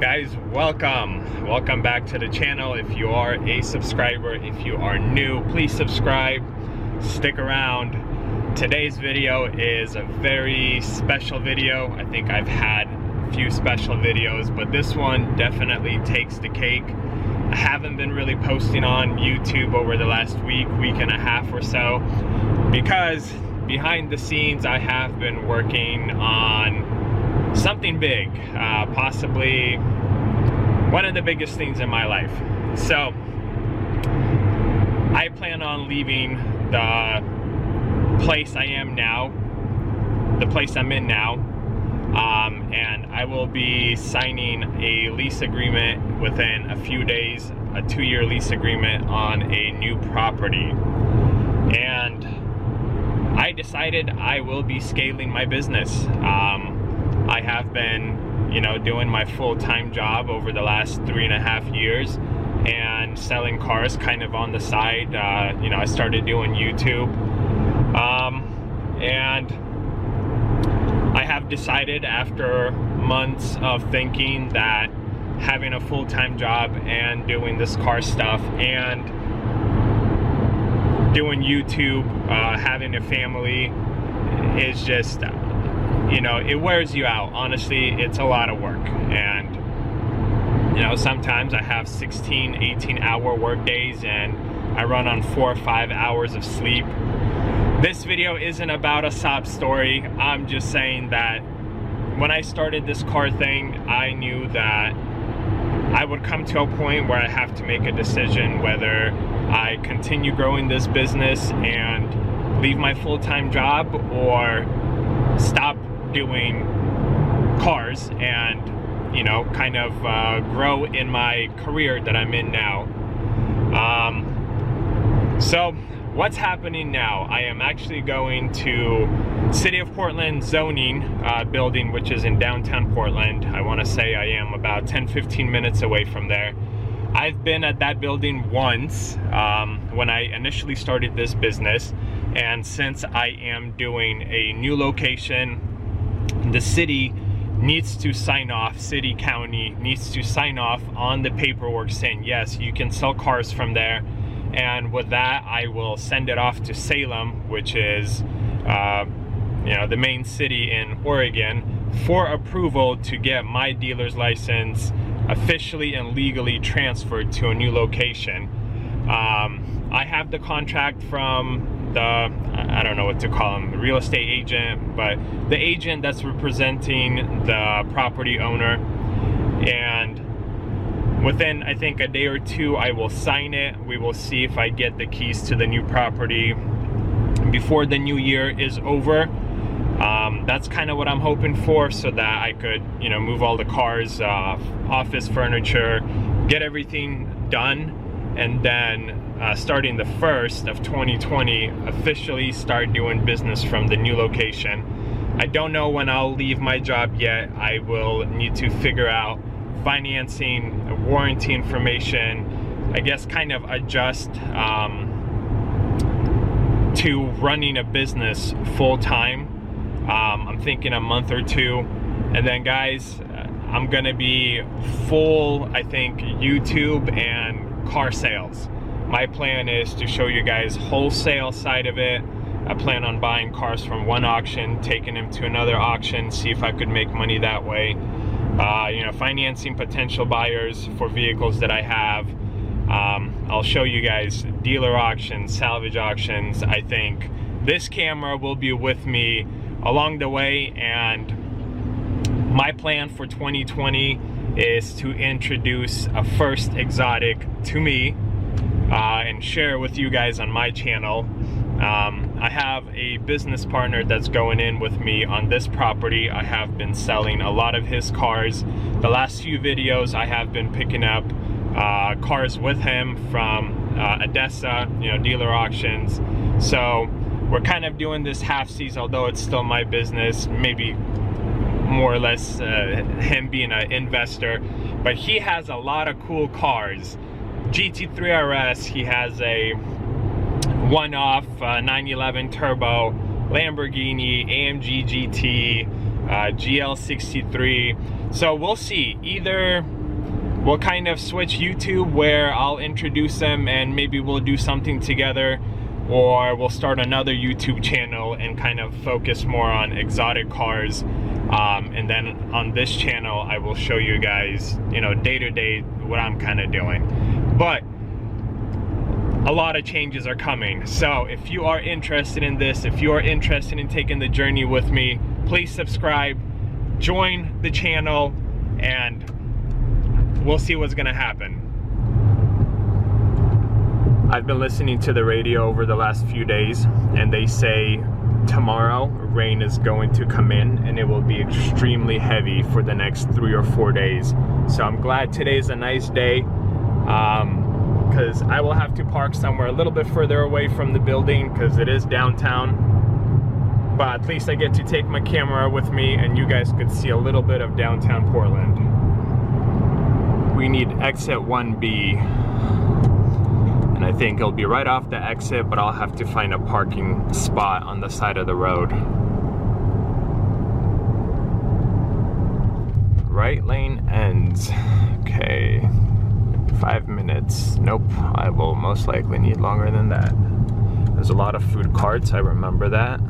Guys, welcome back to the channel. If you are a subscriber, if you are new, please subscribe, stick around. Today's video is a very special video. I think I've had a few special videos, but this one definitely takes the cake. I haven't been really posting on YouTube over the last week and a half or so, because behind the scenes I have been working on something big, possibly one of the biggest things in my life. So I plan on leaving the place I am now, the place I'm in now, and I will be signing a lease agreement within a few days, a 2-year lease agreement on a new property. And I decided I will be scaling my business. I have been, doing my full-time job over the last 3.5 years and selling cars kind of on the side. I started doing YouTube, and I have decided after months of thinking that having a full-time job and doing this car stuff and doing YouTube, having a family is just, it wears you out. Honestly, it's a lot of work. And, sometimes I have 16, 18-hour work days and I run on 4 or 5 hours of sleep. This video isn't about a sob story. I'm just saying that when I started this car thing, I knew that I would come to a point where I have to make a decision whether I continue growing this business and leave my full-time job or stop doing cars and, kind of grow in my career that I'm in now. So what's happening now? I am actually going to City of Portland zoning building, which is in downtown Portland. I want to say I am about 10-15 minutes away from there. I've been at that building once when I initially started this business, and since I am doing a new location, the city needs to sign off, city, county needs to sign off on the paperwork saying yes, you can sell cars from there. And with that, I will send it off to Salem, which is the main city in Oregon, for approval to get my dealer's license officially and legally transferred to a new location. I have the contract from the, I don't know what to call him, the real estate agent, but the agent that's representing the property owner. And within, I think, a day or two, I will sign it. We will see if I get the keys to the new property before the new year is over. That's kind of what I'm hoping for, so that I could, move all the cars, office furniture, get everything done, and then starting the 1st of 2020, officially start doing business from the new location. I don't know when I'll leave my job yet. I will need to figure out financing, warranty information, I guess kind of adjust to running a business full-time. I'm thinking a month or two, and then guys, I'm gonna be full, I think, YouTube and car sales. My plan is to show you guys wholesale side of it. I plan on buying cars from one auction, taking them to another auction, see if I could make money that way. Financing potential buyers for vehicles that I have. I'll show you guys dealer auctions, salvage auctions. I think this camera will be with me along the way, and my plan for 2020 is to introduce a first exotic to me and share with you guys on my channel. I have a business partner that's going in with me on this property. I have been selling a lot of his cars. The last few videos I have been picking up cars with him from ADESA, dealer auctions. So we're kind of doing this half-seas, although it's still my business, maybe more or less him being an investor. But he has a lot of cool cars. GT3 RS, he has a one-off 911 turbo, Lamborghini, AMG GT, GL63. So we'll see. Either we'll kind of switch YouTube where I'll introduce them and maybe we'll do something together, or we'll start another YouTube channel and kind of focus more on exotic cars. And then on this channel, I will show you guys, you know, day to day what I'm kind of doing. But a lot of changes are coming. So if you are interested in this, if you are interested in taking the journey with me, please subscribe, join the channel, and we'll see what's gonna happen. I've been listening to the radio over the last few days, and they say tomorrow rain is going to come in and it will be extremely heavy for the next 3 or 4 days. So I'm glad today's a nice day, because I will have to park somewhere a little bit further away from the building because it is downtown. But at least I get to take my camera with me and you guys could see a little bit of downtown Portland. We need exit 1B. And I think it'll be right off the exit, but I'll have to find a parking spot on the side of the road. Right lane ends. Okay. 5 minutes. Nope, I will most likely need longer than that. There's a lot of food carts, I remember that.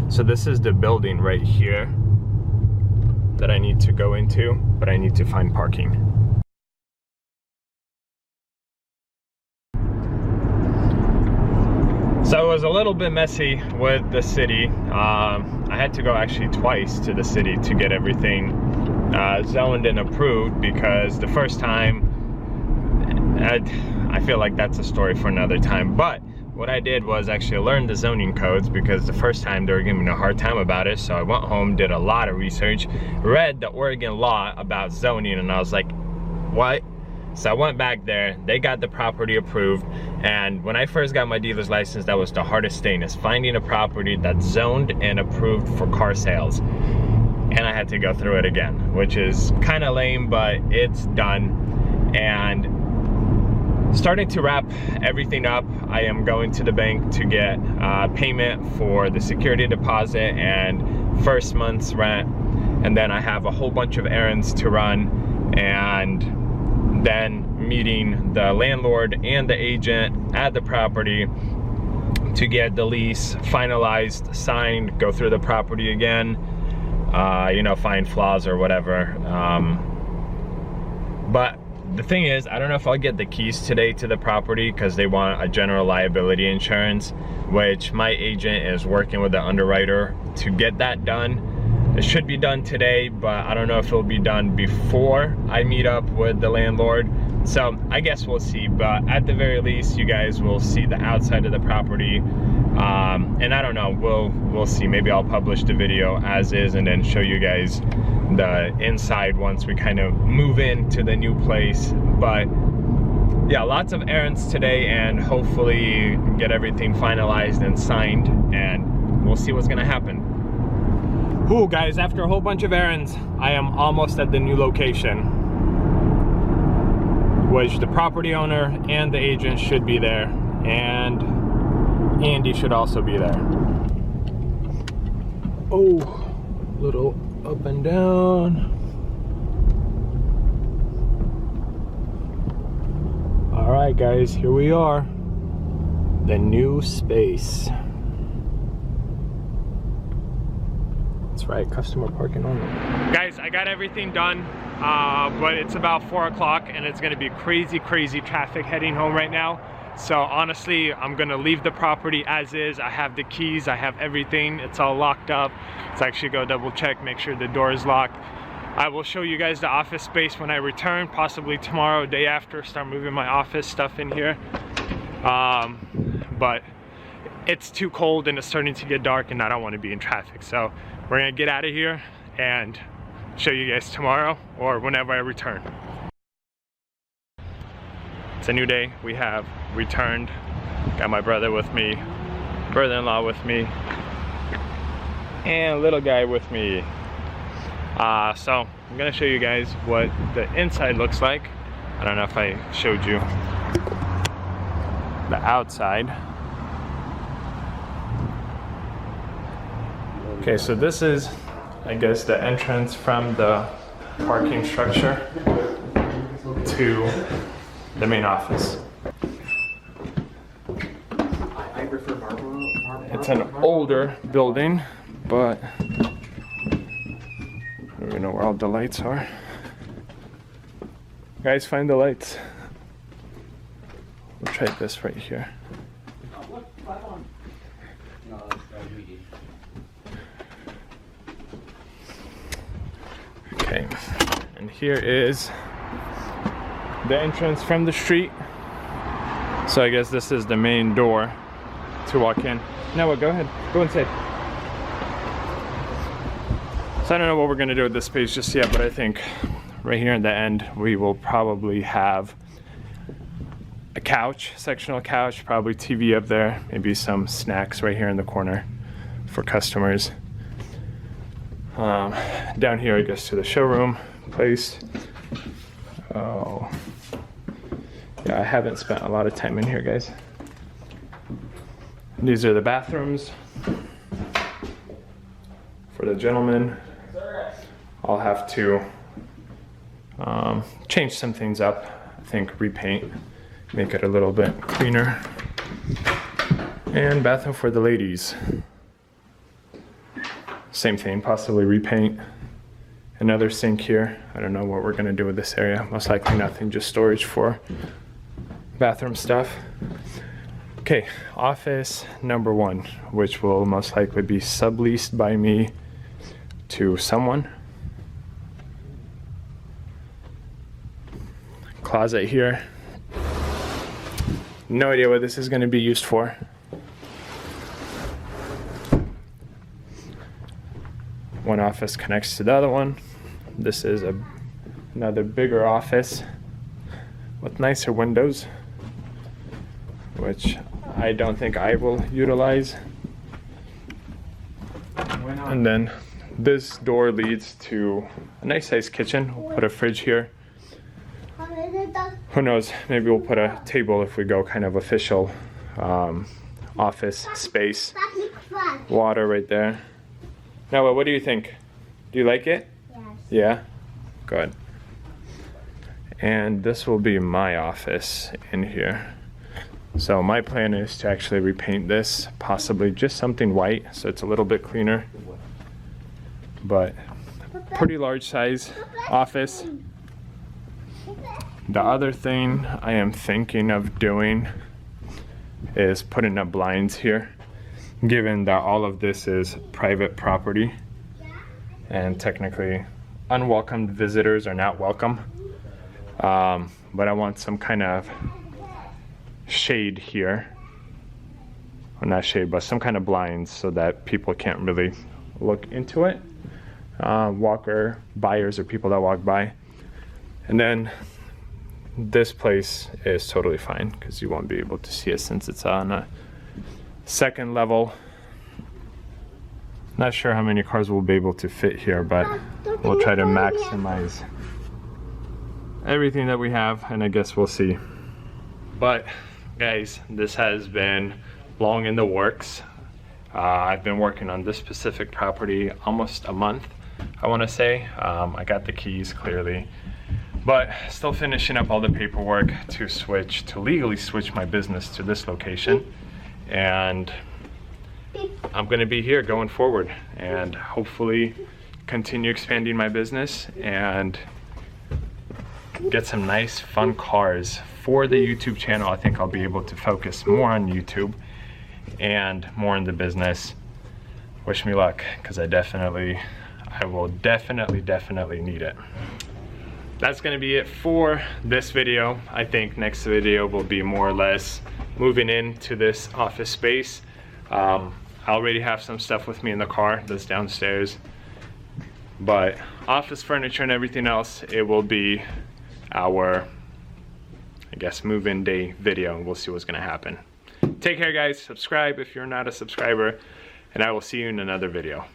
So this is the building right here that I need to go into, but I need to find parking. So it was a little bit messy with the city. I had to go actually twice to the city to get everything zoned and approved, because the first time, I feel like that's a story for another time. But what I did was actually learn the zoning codes, because the first time they were giving me a hard time about it. So I went home, did a lot of research, read the Oregon law about zoning, and I was like, what? So I went back there, they got the property approved, and when I first got my dealer's license, that was the hardest thing, is finding a property that's zoned and approved for car sales. And I had to go through it again, which is kind of lame, but it's done. And starting to wrap everything up, I am going to the bank to get payment for the security deposit and first month's rent. And then I have a whole bunch of errands to run, and then meeting the landlord and the agent at the property to get the lease finalized, signed, go through the property again, you know, find flaws or whatever. But the thing is, I don't know if I'll get the keys today to the property, because they want a general liability insurance, which my agent is working with the underwriter to get that done. It should be done today, but I don't know if it'll be done before I meet up with the landlord. So I guess we'll see, but at the very least, you guys will see the outside of the property. And I don't know, we'll see. Maybe I'll publish the video as is and then show you guys the inside once we kind of move into the new place. But yeah, lots of errands today, and hopefully get everything finalized and signed, and we'll see what's gonna happen. Ooh, guys, after a whole bunch of errands, I am almost at the new location, which the property owner and the agent should be there, and Andy should also be there. Oh, little up and down. All right, guys, here we are. The new space. That's right, customer parking only. Guys, I got everything done, but it's about 4 o'clock and it's gonna be crazy traffic heading home right now. So honestly, I'm gonna leave the property as is. I have the keys, I have everything. It's all locked up. Let's actually go double check, make sure the door is locked. I will show you guys the office space when I return, possibly tomorrow, day after, start moving my office stuff in here. But it's too cold and it's starting to get dark and I don't want to be in traffic. So we're gonna get out of here and show you guys tomorrow or whenever I return. It's a new day. We have returned. Got my brother with me, brother-in-law with me, and little guy with me. So I'm gonna show you guys what the inside looks like. I don't know if I showed you the outside. Okay, so this is I guess, the entrance from the parking structure to the main office. I prefer marble. It's an older building, but I don't even know where all the lights are. Guys, find the lights. We'll try this right here. Okay, and here is the entrance from the street. So I guess this is the main door to walk in. Now go ahead, go inside. So I don't know what we're gonna do with this space just yet, but I think right here at the end we will probably have a couch, sectional couch, probably TV up there, maybe some snacks right here in the corner for customers. Down here I guess to the showroom place. Oh, yeah, I haven't spent a lot of time in here, guys. These are the bathrooms for the gentlemen. I'll have to change some things up. I think repaint, make it a little bit cleaner. And bathroom for the ladies. Same thing, possibly repaint. Another sink here. I don't know what we're gonna do with this area. Most likely nothing, just storage for bathroom stuff. Okay, office number 1, which will most likely be subleased by me to someone. Closet here. No idea what this is going to be used for. One office connects to the other one. This is another bigger office with nicer windows, which I don't think I will utilize. And then this door leads to a nice sized kitchen. We'll put a fridge here. Who knows, maybe we'll put a table if we go kind of official office space. Water right there. Noah, what do you think? Do you like it? Yes. Yeah? Good. And this will be my office in here. So my plan is to actually repaint this, possibly just something white so it's a little bit cleaner. But pretty large size office. The other thing I am thinking of doing is putting up blinds here, given that all of this is private property and technically unwelcome visitors are not welcome. But I want some kind of shade here, well, not shade, but some kind of blinds so that people can't really look into it. Walker buyers or people that walk by. And then this place is totally fine because you won't be able to see it since it's on a second level. Not sure how many cars will be able to fit here, but we'll try to maximize everything that we have, and I guess we'll see. But guys, this has been long in the works. I've been working on this specific property almost a month, I want to say. I got the keys clearly, but still finishing up all the paperwork to legally switch my business to this location. And I'm going to be here going forward and hopefully continue expanding my business and get some nice fun cars for the YouTube channel. I think I'll be able to focus more on YouTube and more in the business. Wish me luck, because I will definitely need it. That's gonna be it for this video. I think next video will be more or less moving into this office space. I already have some stuff with me in the car that's downstairs, but office furniture and everything else, it will be our, I guess, move-in day video, and we'll see what's gonna happen. Take care, guys. Subscribe if you're not a subscriber, and I will see you in another video.